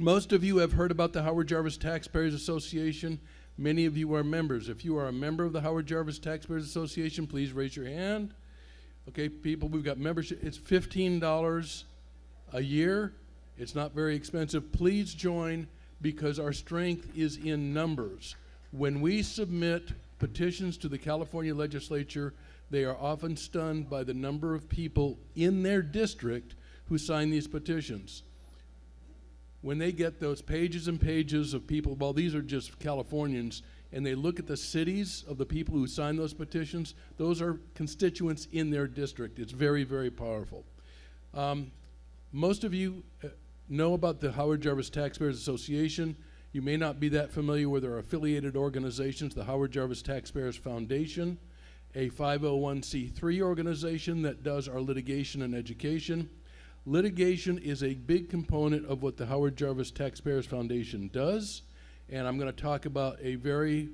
Most of you have heard about the Howard Jarvis Taxpayers Association. Many of you are members. If you are a member of the Howard Jarvis Taxpayers Association, please raise your hand. Okay, people, we've got membership. It's $15 a year. It's not very expensive. Please join, because our strength is in numbers. When we submit petitions to the California legislature, they are often stunned by the number of people in their district who sign these petitions. When they get those pages and pages of people, well, these are just Californians, and they look at the cities of the people who sign those petitions, those are constituents in their district. It's very, very powerful. Most of you know about the Howard Jarvis Taxpayers Association. You may not be that familiar with our affiliated organizations, the Howard Jarvis Taxpayers Foundation, a 501c3 organization that does our litigation and education. Litigation is a big component of what the Howard Jarvis Taxpayers Foundation does, and I'm going to talk about a very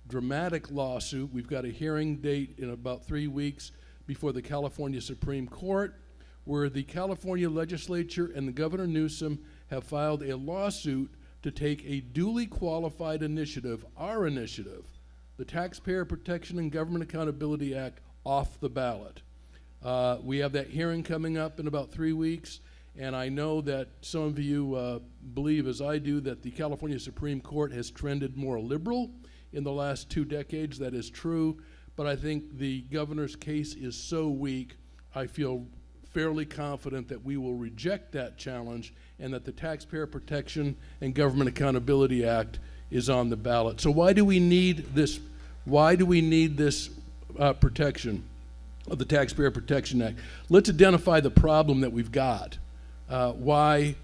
dramatic lawsuit. We've got a hearing date in about 3 weeks before the California Supreme Court, where the California legislature and the Governor Newsom have filed a lawsuit to take a duly qualified initiative, our initiative, the Taxpayer Protection and Government Accountability Act, off the ballot. We have that hearing coming up in about 3 weeks, and I know that some of you believe, as I do, that the California Supreme Court has trended more liberal in the last 2 decades. That is true, but I think the governor's case is so weak, I feel fairly confident that we will reject that challenge and that the Taxpayer Protection and Government Accountability Act is on the ballot. So why do we need this? Why do we need this protection of the Taxpayer Protection Act? Let's identify the problem that we've got, why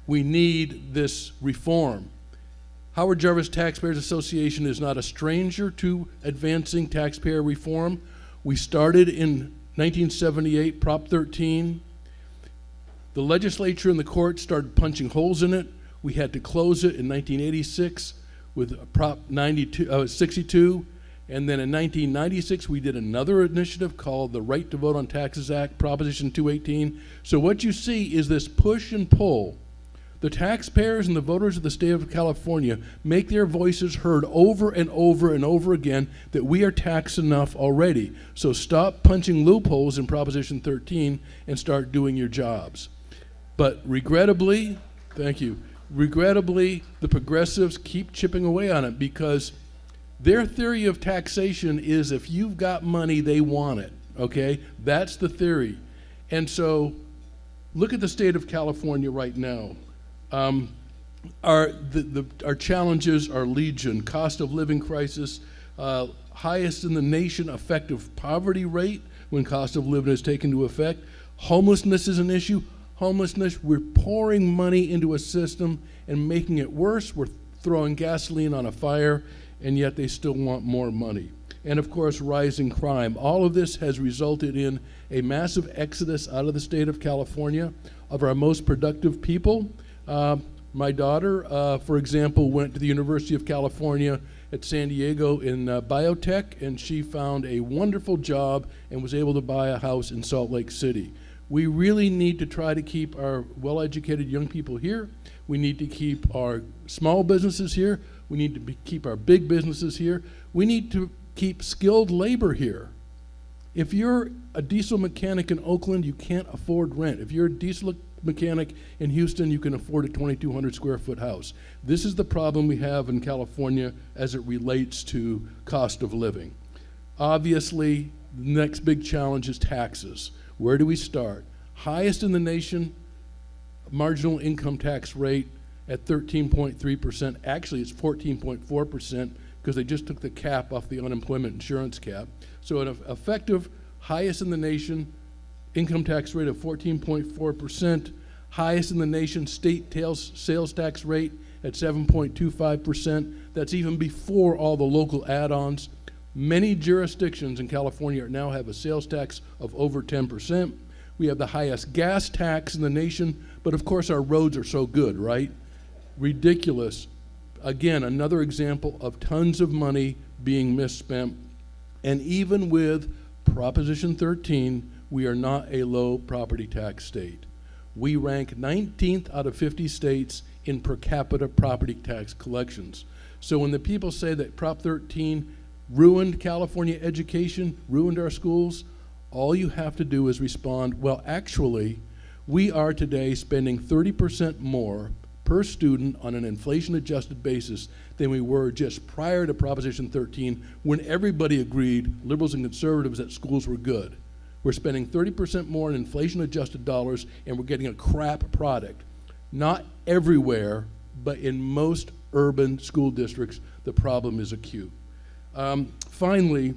we need this reform. Howard Jarvis Taxpayers Association is not a stranger to advancing taxpayer reform. We started in 1978, Prop 13. The legislature and the court started punching holes in it. We had to close it in 1986 with Prop 62. And then in 1996, we did another initiative called the Right to Vote on Taxes Act, Proposition 218. So what you see is this push and pull. The taxpayers and the voters of the state of California make their voices heard over and over and over again that we are taxed enough already. So stop punching loopholes in Proposition 13 and start doing your jobs. But regrettably, thank you, regrettably, the progressives keep chipping away on it, because their theory of taxation is if you've got money, they want it, okay? That's the theory. And so look at the state of California right now. Our challenges are legion. Cost of living crisis, highest in the nation effective poverty rate when cost of living is taken into effect. Homelessness is an issue. Homelessness, we're pouring money into a system and making it worse. We're throwing gasoline on a fire, and yet they still want more money. And of course, rising crime. All of this has resulted in a massive exodus out of the state of California of our most productive people. My daughter, for example, went to the University of California at San Diego in biotech, and she found a wonderful job and was able to buy a house in Salt Lake City. We really need to try to keep our well-educated young people here. We need to keep our small businesses here. We need to keep our big businesses here. We need to keep skilled labor here. If you're a diesel mechanic in Oakland, you can't afford rent. If you're a diesel mechanic in Houston, you can afford a 2,200 square foot house. This is the problem we have in California as it relates to cost of living. Obviously, the next big challenge is taxes. Where do we start? Highest in the nation, marginal income tax rate at 13.3%. Actually, it's 14.4% because they just took the cap off the unemployment insurance cap. So an effective highest in the nation, income tax rate of 14.4%, highest in the nation state sales tax rate at 7.25%. That's even before all the local add-ons. Many jurisdictions in California now have a sales tax of over 10%. We have the highest gas tax in the nation, but of course our roads are so good, right? Ridiculous. Again, another example of tons of money being misspent. And even with Proposition 13, we are not a low property tax state. We rank 19th out of 50 states in per capita property tax collections. So when the people say that Prop 13 ruined California education, ruined our schools, all you have to do is respond, well, actually, we are today spending 30% more per student on an inflation-adjusted basis than we were just prior to Proposition 13, when everybody agreed, liberals and conservatives, that schools were good. We're spending 30% more in inflation-adjusted dollars, and we're getting a crap product. Not everywhere, but in most urban school districts, the problem is acute. Finally,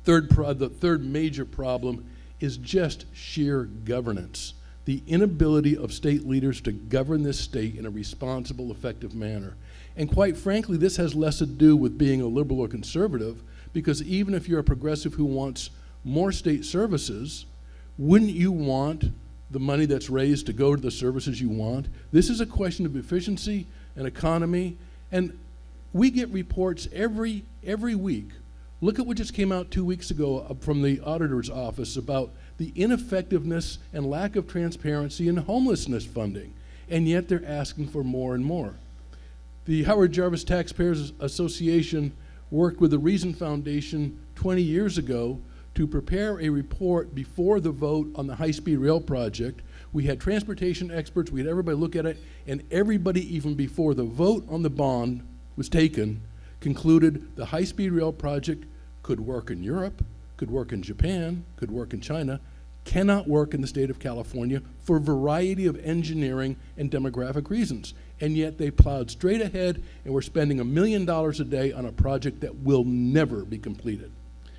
the third major problem is just sheer governance. The inability of state leaders to govern this state in a responsible, effective manner. And quite frankly, this has less to do with being a liberal or conservative, because even if you're a progressive who wants more state services, wouldn't you want the money that's raised to go to the services you want? This is a question of efficiency and economy, and we get reports every week. Look at what just came out 2 weeks ago from the auditor's office about the ineffectiveness and lack of transparency in homelessness funding, and yet they're asking for more and more. The Howard Jarvis Taxpayers Association worked with the Reason Foundation 20 years ago to prepare a report before the vote on the high-speed rail project. We had transportation experts, we had everybody look at it, and everybody, even before the vote on the bond was taken, concluded the high-speed rail project could work in Europe, could work in Japan, could work in China, cannot work in the state of California for a variety of engineering and demographic reasons. And yet they plowed straight ahead, and we're spending $1 million a day on a project that will never be completed.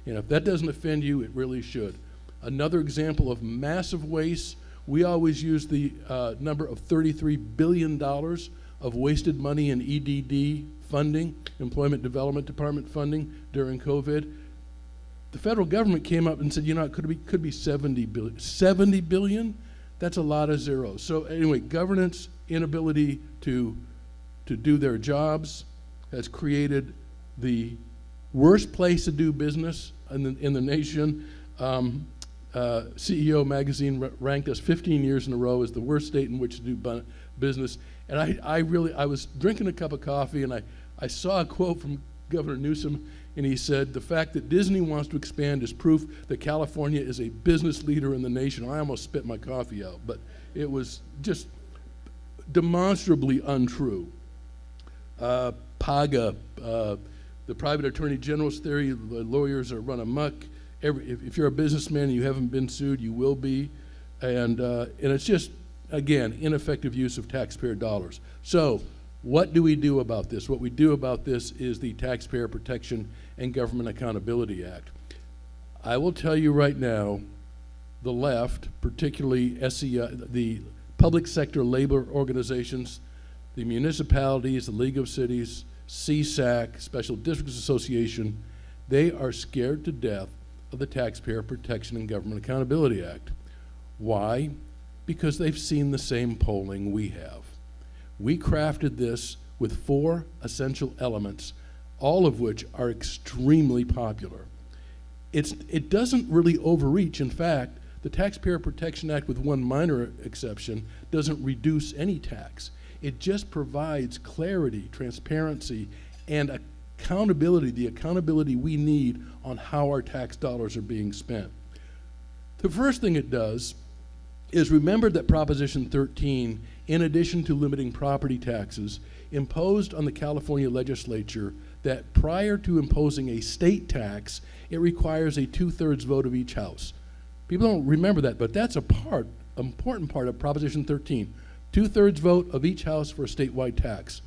And if that doesn't offend you, it really should. Another example of massive waste, we always use the number of $33 billion of wasted money in EDD funding, Employment Development Department funding during COVID. The federal government came up and said, you know, it could be 70 billion. 70 billion? That's a lot of zeros. So anyway, governance, inability to do their jobs has created the worst place to do business in the nation. CEO Magazine ranked us 15 years in a row as the worst state in which to do business. And I was drinking a cup of coffee, and I saw a quote from Governor Newsom, and he said, the fact that Disney wants to expand is proof that California is a business leader in the nation. I almost spit my coffee out, but it was just demonstrably untrue. PAGA, the private attorney general's theory, the lawyers are run amok. If you're a businessman and you haven't been sued, you will be. And it's just, again, ineffective use of taxpayer dollars. So what do we do about this? What we do about this is the Taxpayer Protection and Government Accountability Act. I will tell you right now, the left, particularly SEI, the public sector labor organizations, the municipalities, the League of Cities, CSAC, Special Districts Association, they are scared to death of the Taxpayer Protection and Government Accountability Act. Why? Because they've seen the same polling we have. We crafted this with 4 essential elements, all of which are extremely popular. It doesn't really overreach. In fact, the Taxpayer Protection Act, with one minor exception, doesn't reduce any tax. It just provides clarity, transparency, and accountability, the accountability we need on how our tax dollars are being spent. The first thing it does is remember that Proposition 13, in addition to limiting property taxes, imposed on the California legislature that prior to imposing a state tax, it requires a 2/3 vote of each house. People don't remember that, but that's important part of Proposition 13. 2/3 vote of each house for a statewide tax.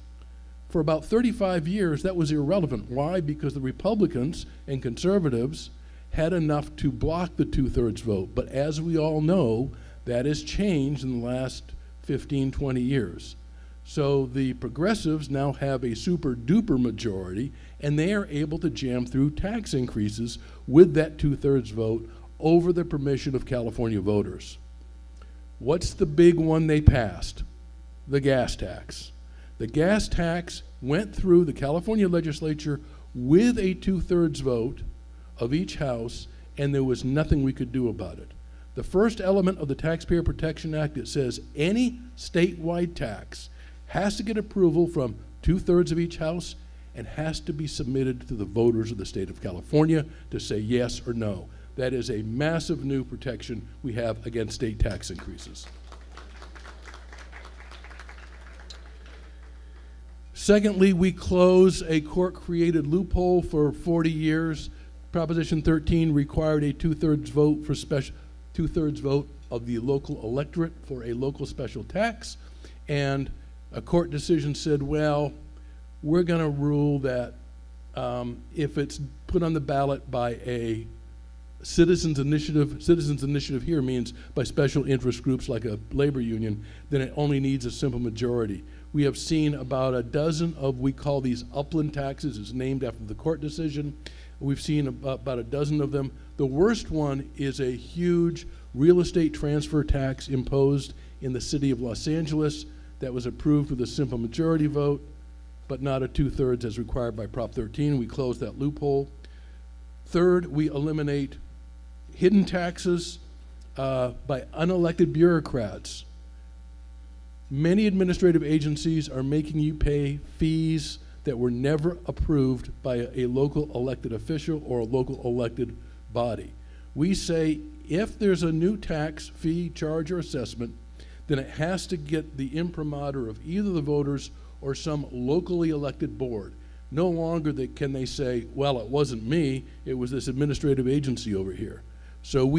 For about 35 years, that was irrelevant. Why? Because the Republicans and conservatives had enough to block the 2/3 vote. But as we all know, that has changed in the last 15, 20 years. So the progressives now have a super duper majority, and they are able to jam through tax increases with that 2/3 vote over the permission of California voters. What's the big one they passed? The gas tax. The gas tax went through the California legislature with a 2/3 vote of each house, and there was nothing we could do about it. The first element of the Taxpayer Protection Act, it says any statewide tax has to get approval from 2/3 of each house and has to be submitted to the voters of the state of California to say yes or no. That is a massive new protection we have against state tax increases. Secondly, we close a court-created loophole for 40 years. Proposition 13 required a 2/3 vote for two-thirds vote of the local electorate for a local special tax, and a court decision said, well, we're going to rule that if it's put on the ballot by a citizens initiative here means by special interest groups like a labor union, then it only needs a simple majority. We have seen about a dozen of, we call these upland taxes, it's named after the court decision. We've seen about a dozen of them. The worst one is a huge real estate transfer tax imposed in the city of Los Angeles that was approved with a simple majority vote, but not a 2/3 as required by Prop 13. We closed that loophole. Third, we eliminate hidden taxes by unelected bureaucrats. Many administrative agencies are making you pay fees that were never approved by a local elected official or a local elected body. We say if there's a new tax, fee, charge, or assessment, then it has to get the imprimatur of either the voters or some locally elected board. No longer can they say, well, it wasn't me, it was this administrative agency over here. So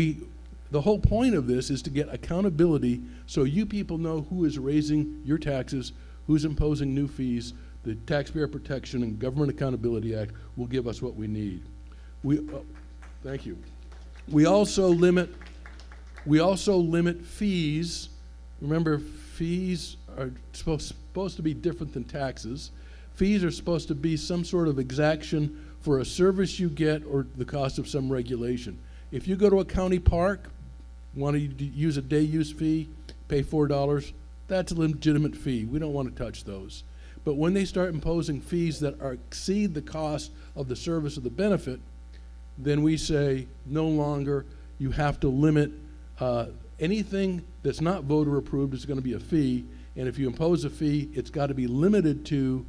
the whole point of this is to get accountability so you people know who is raising your taxes, who's imposing new fees. The Taxpayer Protection and Government Accountability Act will give us what we need. Thank you. We also limit fees. Remember, fees are supposed to be different than taxes. Fees are supposed to be some sort of exaction for a service you get or the cost of some regulation. If you go to a county park, want to use a day use fee, pay $4, that's a legitimate fee. We don't want to touch those. But when they start imposing fees that exceed the cost of the service or the benefit, then we say no longer you have to limit anything that's not voter approved is going to be a fee, and if you impose a fee, it's got to be limited to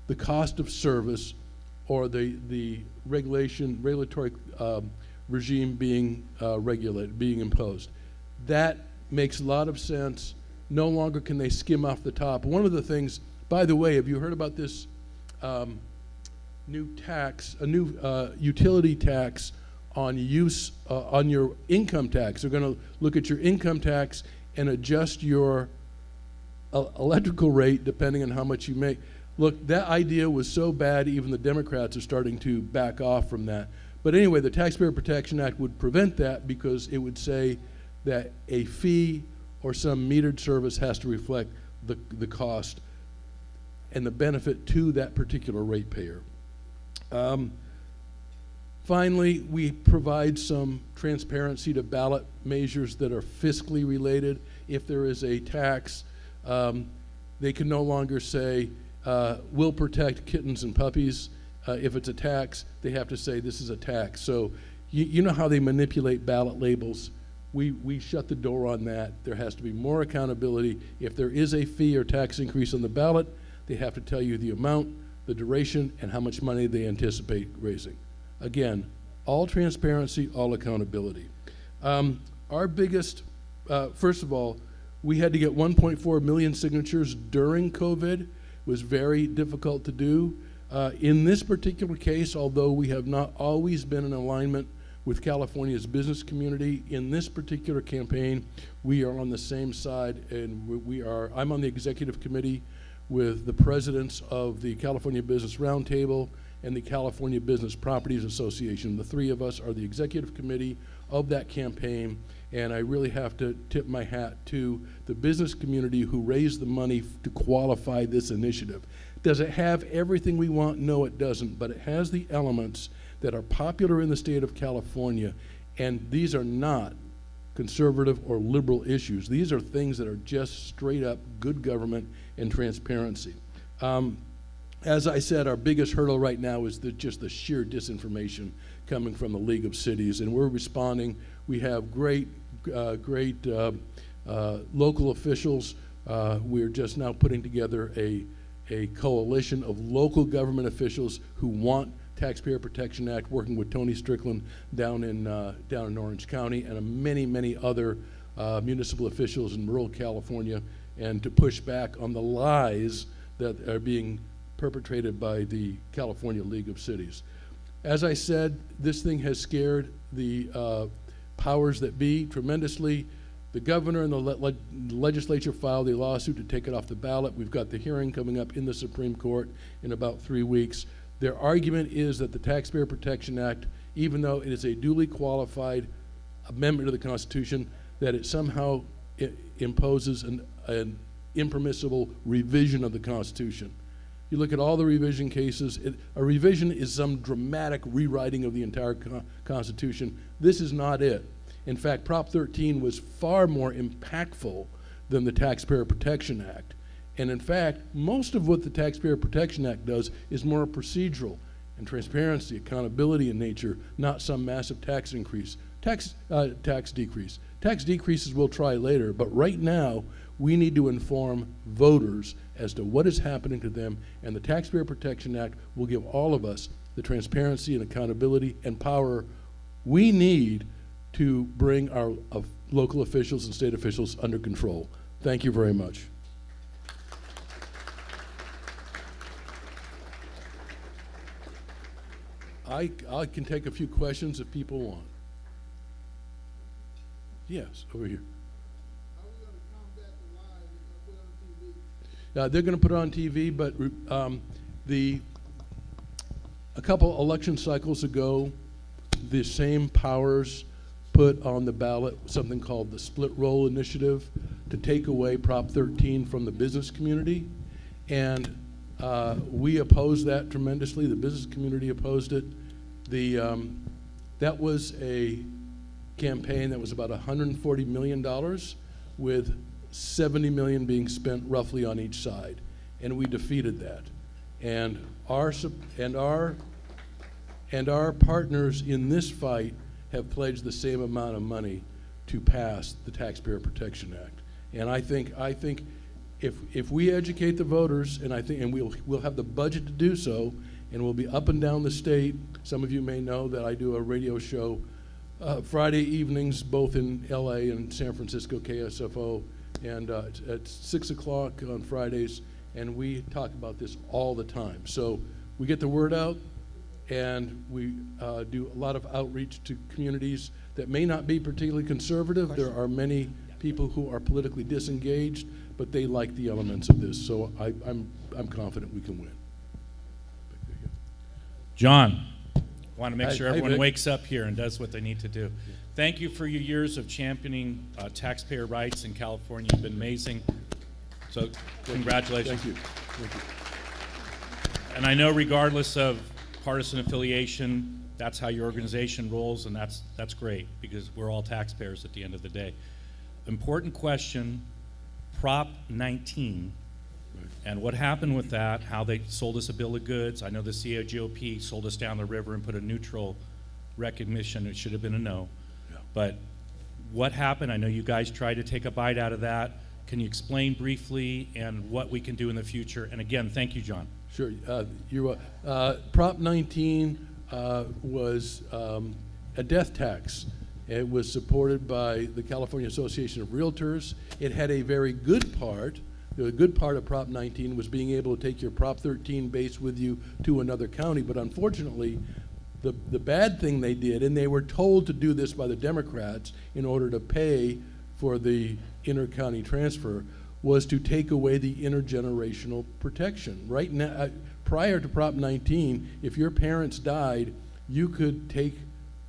the cost of service or the regulatory regime being imposed. That makes a lot of sense. No longer can they skim off the top. One of the things, by the way, have you heard about this new tax, a new utility tax on your income tax? They're going to look at your income tax and adjust your electrical rate depending on how much you make. Look, that idea was so bad, even the Democrats are starting to back off from that. But anyway, the Taxpayer Protection Act would prevent that because it would say that a fee or some metered service has to reflect the cost and the benefit to that particular ratepayer. Finally, we provide some transparency to ballot measures that are fiscally related. If there is a tax, they can no longer say, we'll protect kittens and puppies. If it's a tax, they have to say this is a tax. So you know how they manipulate ballot labels. We shut the door on that. There has to be more accountability. If there is a fee or tax increase on the ballot, they have to tell you the amount, the duration, and how much money they anticipate raising. Again, all transparency, all accountability. Our biggest, first of all, we had to get 1.4 million signatures during COVID. It was very difficult to do. In this particular case, although we have not always been in alignment with California's business community, in this particular campaign, we are on the same side, and I'm on the executive committee with the presidents of the California Business Roundtable and the California Business Properties Association. The three of us are the executive committee of that campaign, and I really have to tip my hat to the business community who raised the money to qualify this initiative. Does it have everything we want? No, it doesn't, but it has the elements that are popular in the state of California, and these are not conservative or liberal issues. These are things that are just straight up good government and transparency. As I said, our biggest hurdle right now is just the sheer disinformation coming from the League of Cities, and we're responding. We have great great local officials. We're just now putting together a coalition of local government officials who want Taxpayer Protection Act, working with Tony Strickland down in Orange County, and many other municipal officials in rural California, and to push back on the lies that are being perpetrated by the California League of Cities. As I said, this thing has scared the powers that be tremendously. The governor and the legislature filed a lawsuit to take it off the ballot. We've got the hearing coming up in the Supreme Court in about 3 weeks. Their argument is that the Taxpayer Protection Act, even though it is a duly qualified amendment to the Constitution, that it somehow imposes an impermissible revision of the Constitution. You look at all the revision cases, a revision is some dramatic rewriting of the entire Constitution. This is not it. In fact, Prop 13 was far more impactful than the Taxpayer Protection Act. And in fact, most of what the Taxpayer Protection Act does is more procedural and transparency, accountability in nature, not some massive tax decrease. Tax decreases we'll try later, but right now, we need to inform voters as to what is happening to them, and the Taxpayer Protection Act will give all of us the transparency and accountability and power we need to bring our local officials and state officials under control. Thank you very much. I can take a few questions if people want. Yes, over here. How are we going to combat the lies They're going to put it on TV, but a couple election cycles ago, the same powers put on the ballot something called the Split Roll Initiative to take away Prop 13 from the business community. And we opposed that tremendously. The business community opposed it. That was a campaign that was about $140 million, with $70 million being spent roughly on each side. And we defeated that. And our partners in this fight have pledged the same amount of money to pass the Taxpayer Protection Act. And I think if we educate the voters, and we'll have the budget to do so, and we'll be up and down the state. Some of you may know that I do a radio show Friday evenings, both in LA and San Francisco, KSFO, and at 6 o'clock on Fridays, and we talk about this all the time. So we get the word out, and we do a lot of outreach to communities that may not be particularly conservative. There are many people who are politically disengaged, but they like the elements of this. So I'm confident we can win. John, want to make sure everyone Vic. wakes up here and does what they need to do. Thank you for your years of championing taxpayer rights in California. You've been amazing. So congratulations. Thank you. Thank you. And I know regardless of partisan affiliation, that's how your organization rolls, and that's great, because we're all taxpayers at the end of the day. Important question, Prop 19, and what happened with that, how they sold us a bill of goods. I know the COGOP sold us down the river and put a neutral recognition. It should have been a no. Yeah. But what happened? I know you guys tried to take a bite out of that. Can you explain briefly and what we can do in the future? And again, thank you, John. Sure. Prop 19 was a death tax. It was supported by the California Association of Realtors. It had a very good part. The good part of Prop 19 was being able to take your Prop 13 base with you to another county. But unfortunately, the bad thing they did, and they were told to do this by the Democrats in order to pay for the inter-county transfer, was to take away the intergenerational protection. Right now, prior to Prop 19, if your parents died, you could take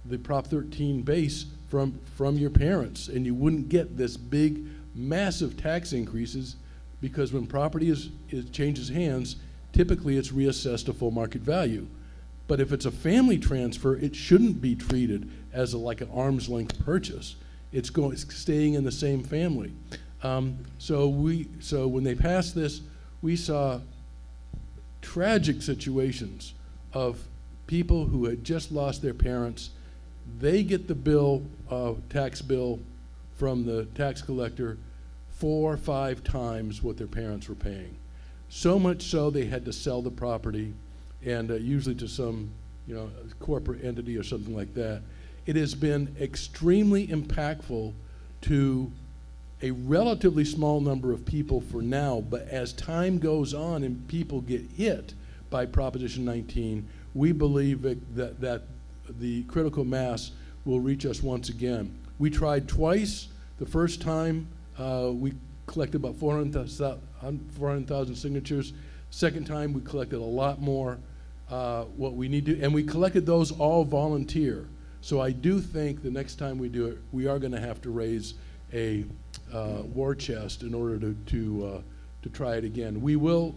the Prop 13 base from your parents, and you wouldn't get this big, massive tax increases, because when property changes hands, typically it's reassessed to full market value. But if it's a family transfer, it shouldn't be treated as like an arm's length purchase. It's staying in the same family. So when they passed this, we saw tragic situations of people who had just lost their parents. They get the tax bill from the tax collector 4 or 5 times what their parents were paying. So much so they had to sell the property, and usually to some, corporate entity or something like that. It has been extremely impactful to a relatively small number of people for now, but as time goes on and people get hit by Proposition 19, we believe that the critical mass will reach us once again. We tried twice. The first time we collected about 400,000 signatures. Second time we collected a lot more. What we need to, and we collected those all volunteer. So I do think the next time we do it, we are going to have to raise a war chest in order to try it again. We will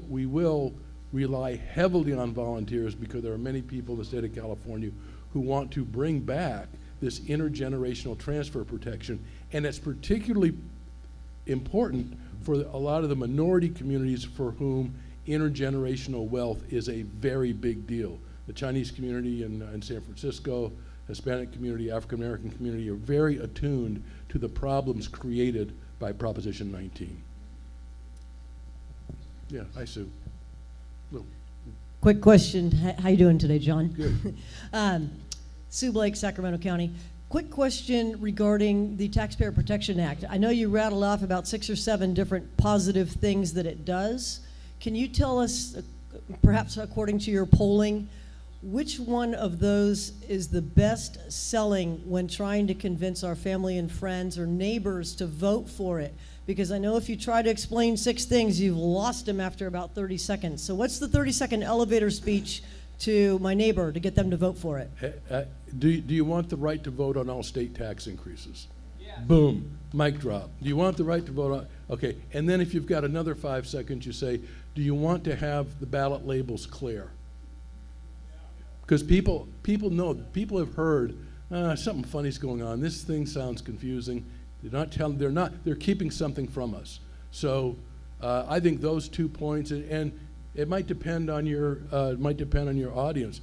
rely heavily on volunteers because there are many people in the state of California who want to bring back this intergenerational transfer protection, and it's particularly important for a lot of the minority communities for whom intergenerational wealth is a very big deal. The Chinese community in San Francisco, Hispanic community, African American community are very attuned to the problems created by Proposition 19. Yeah, hi, Sue. Quick question. How you doing today, John? Good. Sue Blake, Sacramento County. Quick question regarding the Taxpayer Protection Act. I know you rattled off about 6 or 7 different positive things that it does. Can you tell us, perhaps according to your polling, which one of those is the best selling when trying to convince our family and friends or neighbors to vote for it? Because I know if you try to explain 6 things, you've lost them after about 30 seconds. So what's the 30-second elevator speech to my neighbor to get them to vote for it? Do you want the right to vote on all state tax increases? Yes. Boom, mic drop. Do you want the right to vote on, okay, and then if you've got another 5 seconds, you say, do you want to have the ballot labels clear? Because people know, people have heard, something funny's going on, this thing sounds confusing. They're keeping something from us. So I think those 2 points, and it might depend on your audience.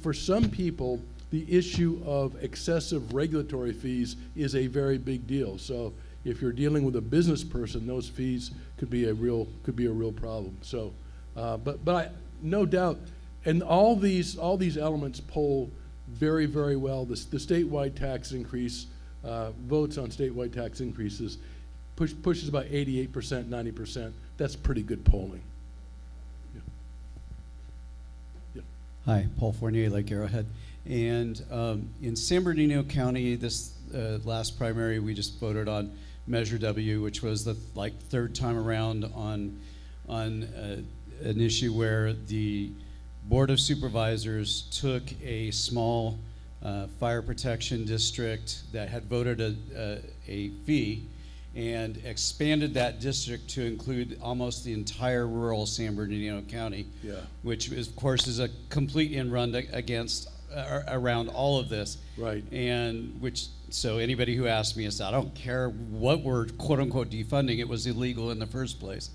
For some people, the issue of excessive regulatory fees is a very big deal. So if you're dealing with a business person, those fees could be a real problem. So, but no doubt, and all these elements poll very, very well. The statewide tax increase, votes on statewide tax increases pushes about 88%, 90%. That's pretty good polling. Hi, Paul Fournier, Lake Arrowhead. And in San Bernardino County, this last primary, we just voted on Measure W, which was the 3rd time around on an issue where the Board of Supervisors took a small fire protection district that had voted a fee and expanded that district to include almost the entire rural San Bernardino County, which is, of course, is a complete in-run against around all of this. Right. And so anybody who asked me, I said, I don't care what we're quote unquote defunding, it was illegal in the first place.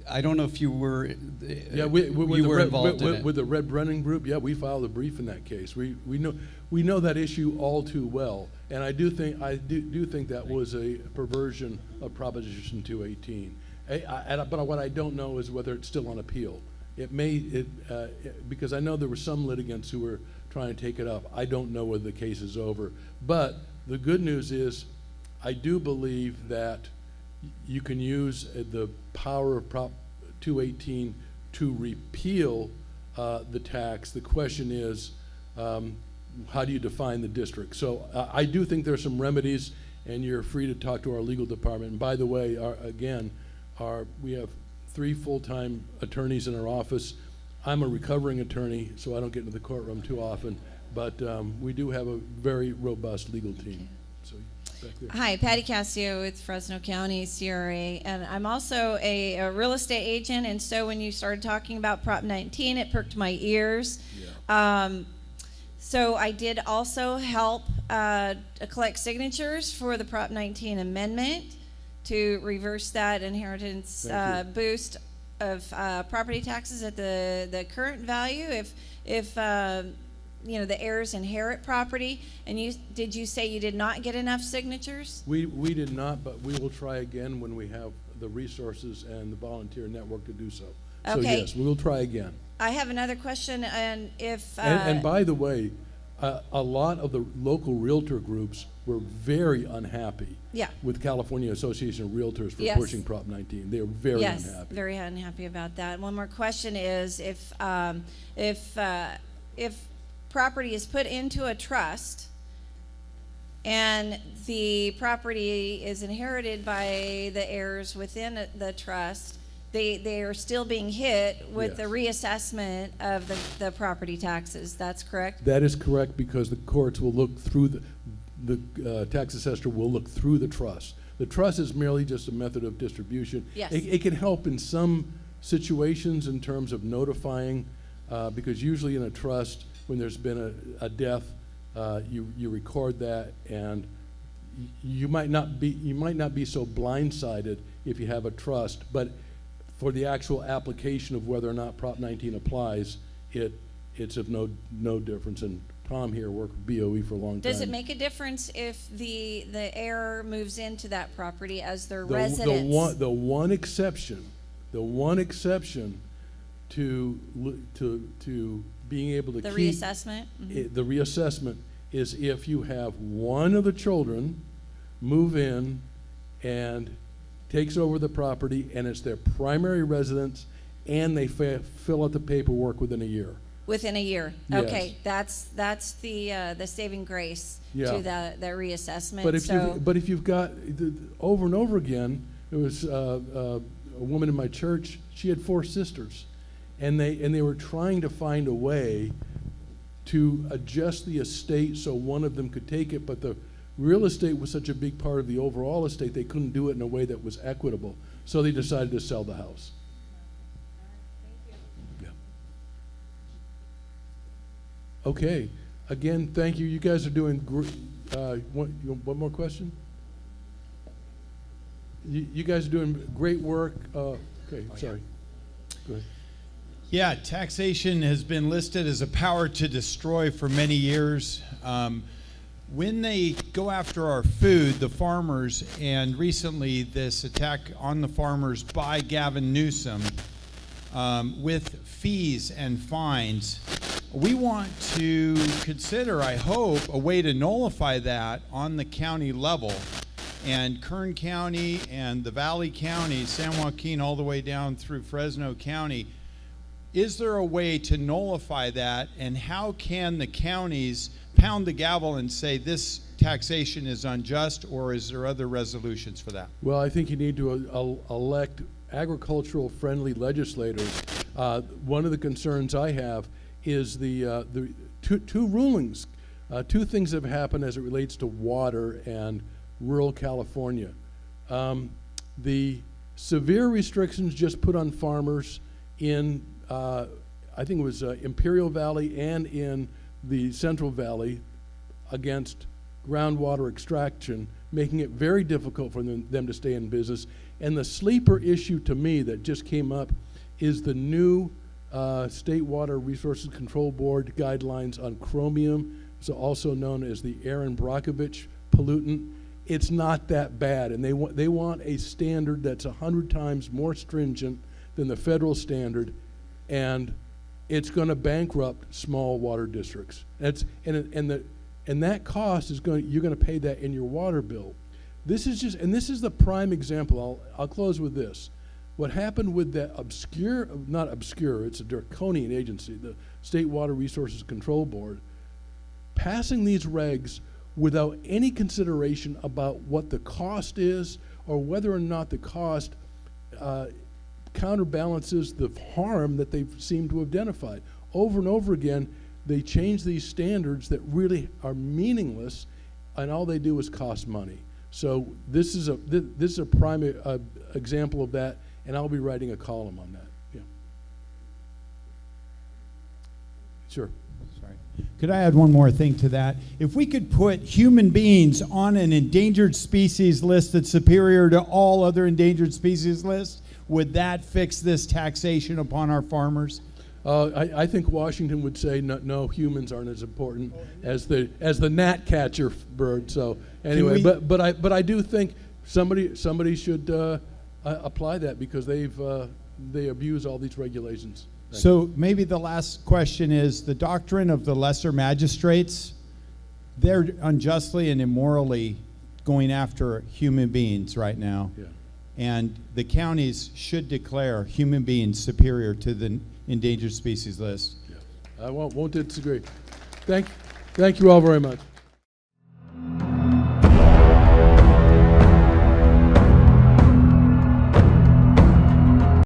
I don't know if you were involved in it. With the Red Brennan Group, we filed a brief in that case. We know that issue all too well, and I do think that was a perversion of Proposition 218. But what I don't know is whether it's still on appeal. Because I know there were some litigants who were trying to take it up. I don't know whether the case is over. But the good news is, I do believe that you can use the power of Prop 218 to repeal the tax. The question is, how do you define the district? So I do think there's some remedies, and you're free to talk to our legal department. And by the way, we have 3 full-time attorneys in our office. I'm a recovering attorney, so I don't get into the courtroom too often, but we do have a very robust legal team. So back there. Hi, Patty Cassio with Fresno County CRA, and I'm also a real estate agent, and so when you started talking about Prop 19, it perked my ears. Yeah. So I did also help collect signatures for the Prop 19 amendment to reverse that inheritance boost of property taxes at the current value. If the heirs inherit property, and did you say you did not get enough signatures? We did not, but we will try again when we have the resources and the volunteer network to do so. So Okay. yes, we will try again. I have another question, and if, And by the way, a lot of the local realtor groups were very unhappy Yeah. with California Association of Realtors for Yes. pushing Prop 19. They were very yes, unhappy. very unhappy about that. One more question is if property is put into a trust and the property is inherited by the heirs within the trust, they are still being hit with the reassessment of the property taxes. That's correct? That is correct, because the courts will look through the tax assessor will look through the trust. The trust is merely just a method of distribution. Yes. It can help in some situations in terms of notifying, because usually in a trust, when there's been a death, you record that, and you might not be so blindsided if you have a trust, but for the actual application of whether or not Prop 19 applies, it's of no difference. And Tom here worked with BOE for a long time. Does it make a difference if the heir moves into that property as their The residence? The one exception to being able to The keep reassessment? Mhm. the reassessment is if you have one of the children move in and takes over the property, and it's their primary residence, and they fill out the paperwork within a year. Within a year? Yes. Okay, that's the saving grace Yeah. to the reassessment. But if you've got over and over again, there was a woman in my church. She had 4 sisters, and they were trying to find a way to adjust the estate so one of them could take it, but the real estate was such a big part of the overall estate, they couldn't do it in a way that was equitable. So they decided to sell the house. Yeah. Okay. Again, thank you. You guys are doing great. One more question? You guys are doing great work. Okay, sorry. Go ahead. Yeah, taxation has been listed as a power to destroy for many years. When they go after our food, the farmers, and recently this attack on the farmers by Gavin Newsom with fees and fines, we want to consider, I hope, a way to nullify that on the county level. And Kern County and the Valley County, San Joaquin, all the way down through Fresno County, is there a way to nullify that, and how can the counties pound the gavel and say this taxation is unjust, or is there other resolutions for that? Well, I think you need to elect agricultural friendly legislators. One of the concerns I have is the two rulings, 2 things have happened as it relates to water and rural California. The severe restrictions just put on farmers in, I think it was Imperial Valley and in the Central Valley against groundwater extraction, making it very difficult for them to stay in business. And the sleeper issue to me that just came up is the new State Water Resources Control Board guidelines on chromium, so also known as the Aaron Brockovich pollutant. It's not that bad, and they want a standard that's 100 times more stringent than the federal standard, and it's going to bankrupt small water districts. And that cost is you're going to pay that in your water bill. This is the prime example. I'll close with this. What happened with that not obscure, it's a draconian agency, the State Water Resources Control Board, passing these regs without any consideration about what the cost is or whether or not the cost counterbalances the harm that they seem to have identified. Over and over again, they change these standards that really are meaningless, and all they do is cost money. So this is a prime example of that, and I'll be writing a column on that. Yeah. Sure. Sorry. Could I add one more thing to that? If we could put human beings on an endangered species list that's superior to all other endangered species lists, would that fix this taxation upon our farmers? I think Washington would say no, humans aren't as important as the gnat catcher bird. So anyway, we- but I do think somebody should apply that because they abuse all these regulations. Thank you. So maybe the last question is the doctrine of the lesser magistrates. They're unjustly and immorally going after human beings right now. Yeah. And the counties should declare human beings superior to the endangered species list. Yeah. I won't disagree. Thank you all very much.